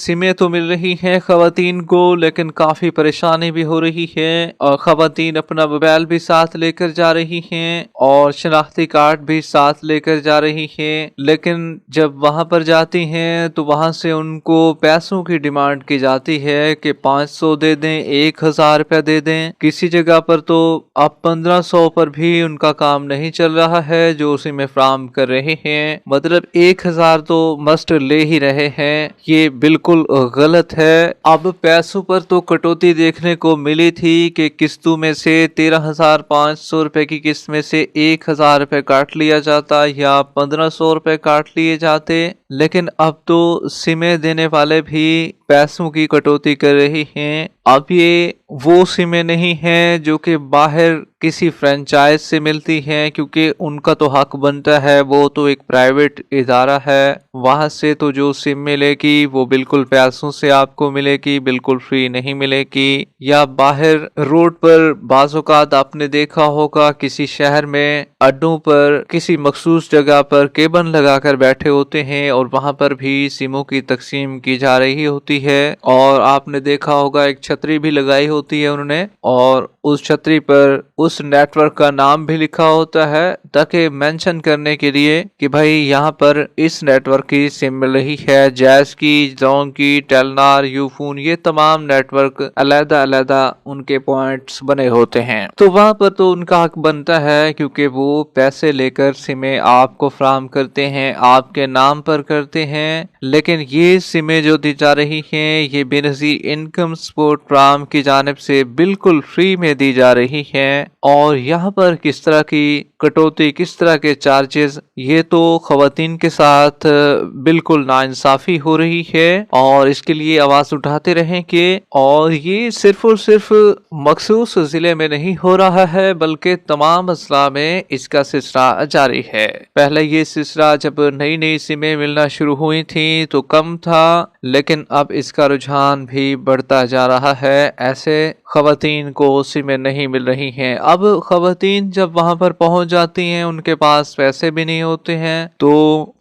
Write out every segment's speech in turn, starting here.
सिमें तो मिल रही हैं खवातीन को, लेकिन काफी परेशानी भी हो रही है और खवातीन अपना मोबाइल भी साथ लेकर जा रही हैं और शनाख्ती कार्ड भी साथ लेकर जा रही हैं। लेकिन जब वहां पर जाती हैं तो वहां से उनको पैसों की डिमांड की जाती है कि 500 दे दें, 1000 रुपया दे दें। किसी जगह पर तो अब 1500 पर भी उनका काम नहीं चल रहा है जो सिमें फ्राहम कर रहे हैं। मतलब 1000 तो मस्ट ले ही रहे हैं। ये बिल्कुल गलत है। अब पैसों पर तो कटौती देखने को मिली थी कि किस्तों में से 13,500 रुपए की किस्त में से 1000 रुपए काट लिया जाता या 1500 रुपए काट लिए जाते, लेकिन अब तो सिमें देने वाले भी पैसों की कटौती कर रही हैं। अब ये वो सिमें नहीं हैं जो कि बाहर किसी फ्रेंचाइज से मिलती हैं, क्योंकि उनका तो हक बनता है, वो तो एक प्राइवेट इदारा है। वहां से तो जो सिम मिलेगी वो बिल्कुल पैसों से आपको मिलेगी, बिल्कुल फ्री नहीं मिलेगी। या बाहर रोड पर बाज़-औक़ात आपने देखा होगा किसी शहर में अड्डों पर किसी मखसूस जगह पर केबल लगाकर बैठे होते हैं और वहां पर भी सिमों की तकसीम की जा रही होती है। और आपने देखा होगा एक छतरी भी लगाई होती है उन्होंने, और उस छतरी पर उस नेटवर्क का नाम भी लिखा होता है ताकि मेंशन करने के लिए कि भाई यहाँ पर इस नेटवर्क की सिम मिल रही है। जैस की, जोन की, टेलनार, यूफोन, ये तमाम नेटवर्क अलग-अलग उनके पॉइंट्स बने होते हैं। तो वहां पर तो उनका हक बनता है, क्योंकि वो पैसे लेकर सिमें आपको फ्राहम करते हैं, आपके नाम पर करते हैं। लेकिन ये सिमें जो दी जा रही हैं ये बेनज़ीर इनकम सपोर्ट प्रोग्राम की जानिब से बिल्कुल फ्री में दी जा रही हैं। और यहाँ पर किस तरह की कटौती, किस तरह के चार्जेस, ये तो खवातीन के साथ बिल्कुल नाइंसाफी हो रही है और इसके लिए आवाज उठाते रहेंगे। और ये सिर्फ और सिर्फ मखसूस जिले में नहीं हो रहा है, बल्कि तमाम अजला में इसका सिलसिला जारी है। पहले ये सिलसिला जब नई नई सिमें मिलना शुरू हुई थी तो कम था, लेकिन अब इसका रुझान भी बढ़ता जा रहा है। ऐसे खवातीन को सिमें नहीं मिल रही हैं। अब खवातीन जब वहां पर पहुंच जाती हैं, उनके पास पैसे भी नहीं होते हैं, तो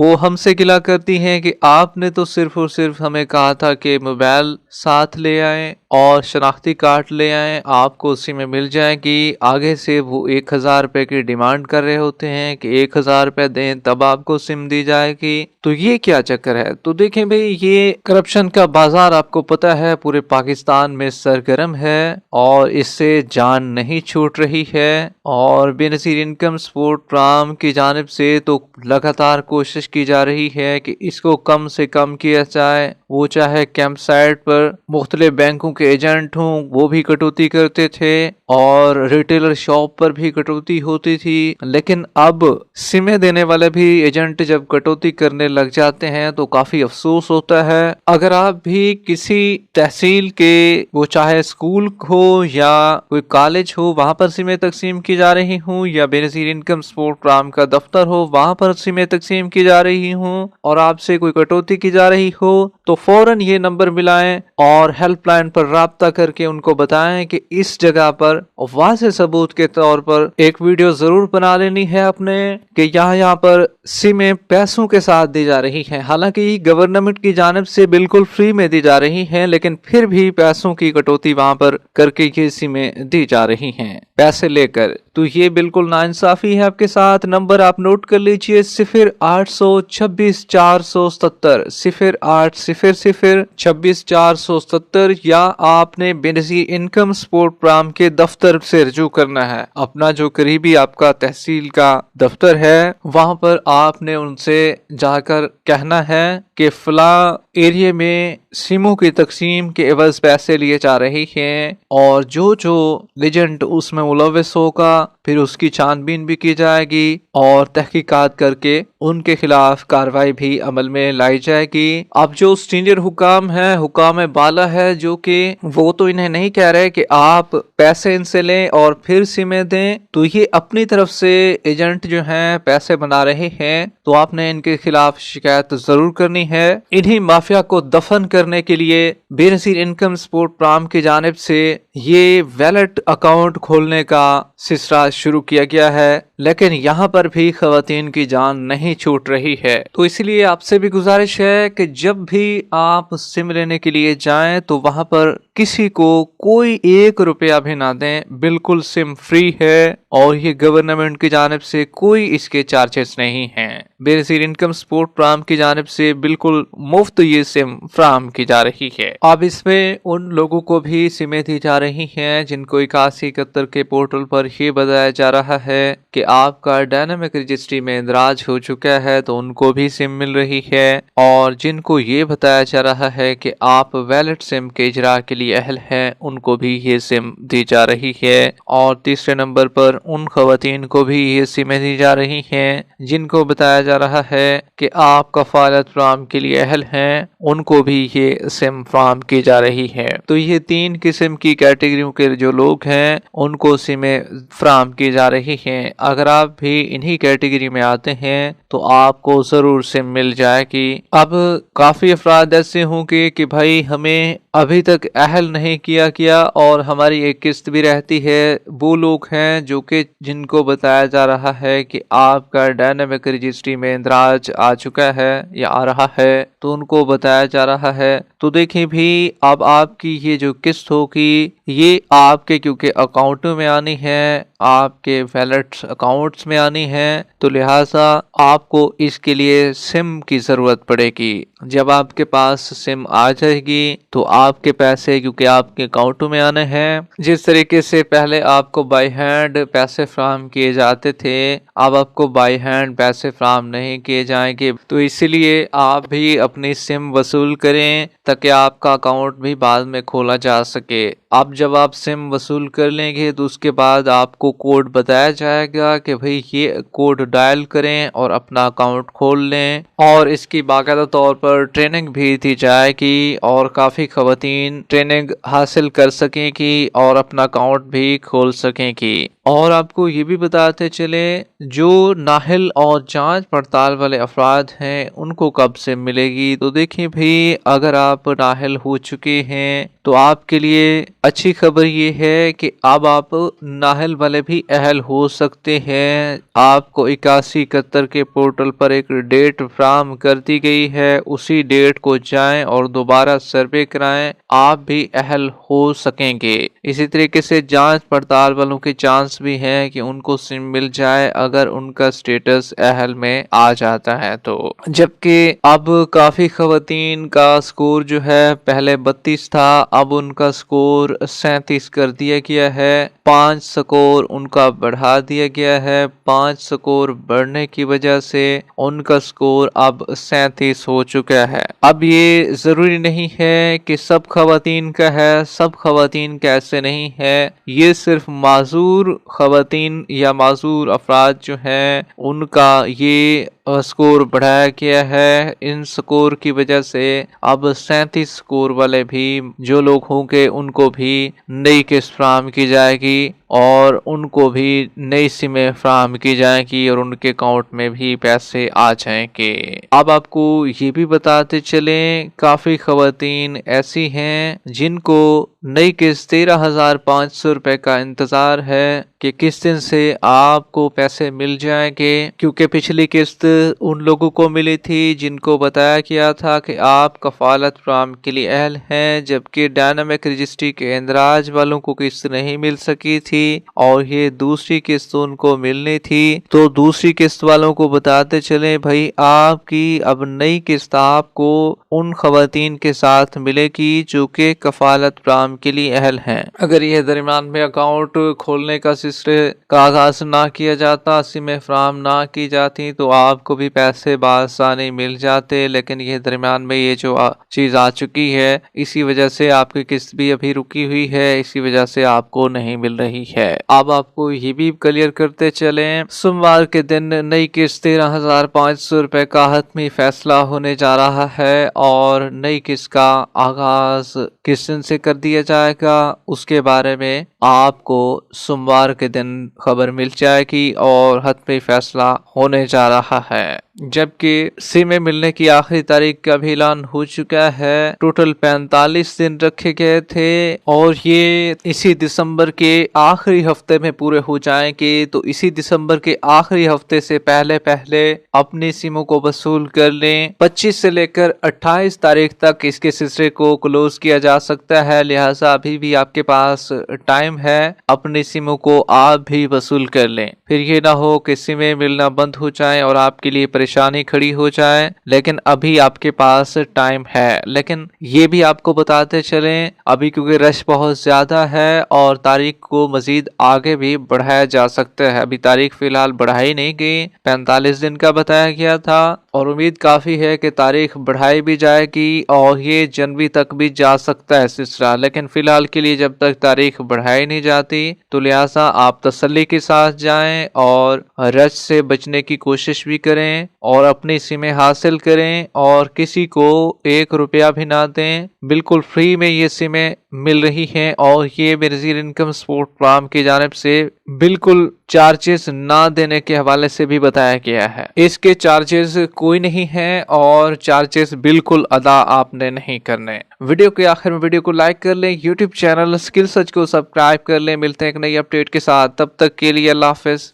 वो हमसे गिला करती हैं कि आपने तो सिर्फ और सिर्फ हमें कहा था कि मोबाइल साथ ले आए और शनाख्ती कार्ड ले आए, आपको सिमें मिल जाएगी। आगे से वो 1000 रुपए की डिमांड कर रहे होते हैं कि 1000 रुपए दें तब आपको सिम दी जाएगी। तो ये क्या चक्कर है? तो देखें भाई, ये करप्शन का बाजार आपको पता है पूरे पाकिस्तान में सरगर्म है और इससे जान नहीं छूट रही है। और बेनज़ीर इनकम सपोर्ट प्रोग्राम की जानिब से तो लगातार कोशिश की जा रही है कि इसको कम से कम किया जाए। वो चाहे कैंप साइट पर मुख्तलिफ बैंकों के एजेंट हों, वो भी कटौती करते थे और रिटेलर शॉप पर भी कटौती होती थी। लेकिन अब सिमें देने वाले भी एजेंट जब कटौती करने लग जाते हैं तो काफी अफसोस होता है। अगर आप भी किसी तहसील के, वो चाहे स्कूल हो या कोई कॉलेज हो, वहां पर सिमें तकसीम की जा रही हूँ, या बेनज़ीर इनकम सपोर्ट प्रोग्राम का दफ्तर हो, वहां पर सिमें तकसीम की जा रही हूँ और आपसे कोई कटौती की जा रही हो, तो फौरन ये नंबर मिलाएं और हेल्पलाइन पर राब्ता करके उनको बताएं कि इस जगह पर वाज़ेह सबूत के तौर पर एक वीडियो जरूर बना लेनी है अपने कि यहाँ पर सिमें पैसों के साथ दी जा रही हैं। हालांकि गवर्नमेंट की जानिब से बिल्कुल फ्री में दी जा रही हैं, लेकिन फिर भी पैसों की कटौती वहां पर करके ये सिमें दी जा रही हैं पैसे लेकर। तो ये बिल्कुल नाइंसाफी है आपके साथ। नंबर आप नोट कर लीजिए 0800264477 0800264477, या आपने बेनज़ीर इनकम सपोर्ट प्रोग्राम के दफ्तर से रजू करना है। अपना जो करीबी आपका तहसील का दफ्तर है वहां पर आपने उनसे जाकर कहना है कि फला एरिया में सिमों की तकसीम के एवज पैसे लिए जा रही हैं, और जो जो एजेंट उसमें मुलविस होगा फिर उसकी छानबीन भी की जाएगी और तहकीकात करके उनके खिलाफ कार्रवाई भी अमल में लाई जाएगी। अब जो सीनियर हुकाम है, हुकाम बाला है, जो कि वो तो इन्हें नहीं कह रहे कि आप पैसे इनसे लें और फिर सिमें दें, तो ये अपनी तरफ से एजेंट जो हैं पैसे बना रहे हैं, तो आपने इनके खिलाफ शिकायत जरूर करनी है। इन्हीं माफिया को दफन करने के लिए बेनज़ीर इनकम सपोर्ट प्रोग्राम की जानिब से ये वैलेट अकाउंट खोलने का सिलसिला शुरू किया गया है। लेकिन यहाँ पर भी खवातीन की जान नहीं छूट रही है। तो इसलिए आपसे भी गुजारिश है कि जब भी आप सिम लेने के लिए जाएं तो वहां पर किसी को कोई 1 रुपया भी ना दें, बिल्कुल सिम फ्री है और ये गवर्नमेंट की जानिब से कोई इसके चार्जेस नहीं हैं। बेनजीर इनकम सपोर्ट फ्राहम की जानिब से बिल्कुल मुफ्त ये सिम फ्राहम की जा रही है। अब इसमें उन लोगों को भी सिमें दी जा रही हैं जिनको 8171 के पोर्टल पर ये बताया जा रहा है कि आपका डायनामिक रजिस्ट्री में इंदराज हो चुका है, तो उनको भी सिम मिल रही है। और जिनको ये बताया जा रहा है कि आप वैलिड सिम के इजरा के लिए अहल हैं, उनको भी ये सिम दी जा रही है। और तीसरे नंबर पर उन खवातीन को भी ये सिमें दी जा रही हैं जिनको बताया जा रहा है कि आप कफालत फ्राहम के लिए अहल हैं, उनको भी ये सिम फ्राहम की जा रही है। तो ये 3 किस्म की कैटेगरियों के जो लोग हैं उनको सिमें फ्राहम की जा रही हैं। अगर आप भी इन्हीं कैटेगरी में आते हैं तो आपको जरूर सिम मिल जाएगी। अब काफी अफराद ऐसे होंगे कि भाई हमें अभी तक अहल नहीं किया गया और हमारी एक किस्त भी रहती है। वो लोग हैं जो कि जिनको बताया जा रहा है कि आपका डायनामिक रजिस्ट्री में इंदराज आ चुका है या आ रहा है, तो उनको बताया जा रहा है। तो देखिए भी अब आपकी ये जो किस्त होगी ये आपके क्योंकि अकाउंटों में आनी है, आपके वैलेट अकाउंट्स में आनी है, तो लिहाजा आपको इसके लिए सिम की जरूरत पड़ेगी। जब आपके पास सिम आ जाएगी तो आपके पैसे क्योंकि आपके अकाउंटों में आने हैं। जिस तरीके से पहले आपको बाई हैंड पैसे फ्राहम किए जाते थे, अब आपको बाई हैंड पैसे फ्राहम नहीं किए जाएंगे। तो इसलिए आप भी अपनी सिम वसूल करें ताकि आपका अकाउंट भी बाद में खोला जा सके। अब जब आप सिम वसूल कर लेंगे तो उसके बाद आपको कोड बताया जाएगा कि भाई ये कोड डायल करें और अपना अकाउंट खोल लें। और इसकी बाकायदा तौर पर ट्रेनिंग भी दी जाएगी और काफ़ी खवातीन ट्रेनिंग हासिल कर सकेंगी और अपना अकाउंट भी खोल सकेंगी। और आपको ये भी बताते चले जो नाहिल और जांच पड़ताल वाले अफराद हैं उनको कब से मिलेगी। तो देखिए भाई अगर आप नाहिल हो चुके हैं तो आपके लिए अच्छी खबर ये है कि अब आप नाहिल वाले भी अहल हो सकते हैं। आपको 8171 के पोर्टल पर एक डेट फ्राहम कर दी गई है, उसी डेट को जाएं और दोबारा सर्वे कराएं, आप भी अहल हो सकेंगे। इसी तरीके से जांच पड़ताल वालों के चांस भी हैं कि उनको सिम मिल जाए अगर उनका स्टेटस अहल में आ जाता है तो। जबकि अब काफी खवातीन का स्कोर जो है पहले 32 था, अब उनका स्कोर 37 कर दिया गया है। 5 स्कोर उनका बढ़ा दिया गया है। 5 स्कोर बढ़ने की वजह से उनका स्कोर अब 37 हो चुका है। अब ये जरूरी नहीं है कि सब खवातीन का है, सब खवातीन का ऐसे नहीं है। ये सिर्फ माजूर खवातीन या माजूर अफराद जो हैं उनका ये स्कोर बढ़ाया गया है। इन स्कोर की वजह से अब 37 स्कोर वाले भी जो लोग होंगे उनको भी नई किस्त फ्राहम की जाएगी और उनको भी नई सिमें फ्राहम की जाएगी और उनके अकाउंट में भी पैसे आ जाएंगे। अब आपको ये भी बताते चलें काफी खवातीन ऐसी हैं जिनको नई किस्त 13,500 रुपए का इंतजार है कि किस दिन से आपको पैसे मिल जाएंगे, क्योंकि पिछली किस्त उन लोगों को मिली थी जिनको बताया गया था कि आप कफालत फ्राहम के लिए अहल हैं, जबकि डायनामिक रजिस्ट्री के इंदराज वालों को किस्त नहीं मिल सकी थी और ये दूसरी किस्त उनको मिलनी थी। तो दूसरी किस्त वालों को बताते चले भाई आपकी अब नई किस्त आपको उन खवातीन के साथ मिलेगी जो कि कफालत फ्राहम के लिए अहल हैं। अगर यह दरमियान में अकाउंट खोलने का सिलसिले का आगाज ना किया जाता, सिमें फ्राहम ना की जाती तो आपको भी पैसे बासानी मिल जाते, लेकिन ये दरमियान में ये जो चीज आ चुकी है इसी वजह से आपकी किस्त भी अभी रुकी हुई है, इसी वजह से आपको नहीं मिल रही है। अब आपको ये भी क्लियर करते चले सोमवार के दिन नई किस्त 13,500 रुपए का हतमी फैसला होने जा रहा है और नई किस्त का आगाज किस दिन से कर दिया जाएगा उसके बारे में आपको सोमवार के दिन खबर मिल जाएगी और हतमी फैसला होने जा रहा है। जबकि सिमें मिलने की आखिरी तारीख का भी ऐलान हो चुका है। टोटल 45 दिन रखे गए थे और ये इसी दिसंबर के आखिरी हफ्ते में पूरे हो जाएंगे। तो इसी दिसंबर के आखिरी हफ्ते से पहले पहले अपनी सिमों को वसूल कर लें। 25 से लेकर 28 तारीख तक इसके सिलसिले को क्लोज किया जा सकता है, लिहाजा अभी भी आपके पास टाइम है, अपनी सिमों को आप भी वसूल कर लें। फिर ये ना हो कि सिमें मिलना बंद हो जाए और आपके लिए परेशानी खड़ी हो जाए। लेकिन अभी आपके पास टाइम है। लेकिन ये भी आपको बताते चलें, अभी क्योंकि रश बहुत ज्यादा है और तारीख को मजीद आगे भी बढ़ाया जा सकता है। अभी तारीख फिलहाल बढ़ाई नहीं गई, 45 दिन का बताया गया था और उम्मीद काफी है कि तारीख बढ़ाई भी जाएगी और ये जनवरी तक भी जा सकता है सिलसिला। लेकिन फिलहाल के लिए जब तक तारीख बढ़ाई नहीं जाती तो लिहाजा आप तसल्ली के साथ जाएं और रश से बचने की कोशिश भी करें और अपनी सिमें हासिल करें और किसी को 1 रुपया भी ना दें। बिल्कुल फ्री में ये सिमें मिल रही हैं और ये बेनज़ीर इनकम सपोर्ट प्रोग्राम की जानिब से बिल्कुल चार्जेस ना देने के हवाले से भी बताया गया है। इसके चार्जेस कोई नहीं है और चार्जेस बिल्कुल अदा आपने नहीं करने। वीडियो के आखिर में वीडियो को लाइक कर लें, यूट्यूब चैनल स्किल सर्च को सब्सक्राइब कर लें। मिलते हैं एक नई अपडेट के साथ, तब तक के लिए अल्लाह हाफिज।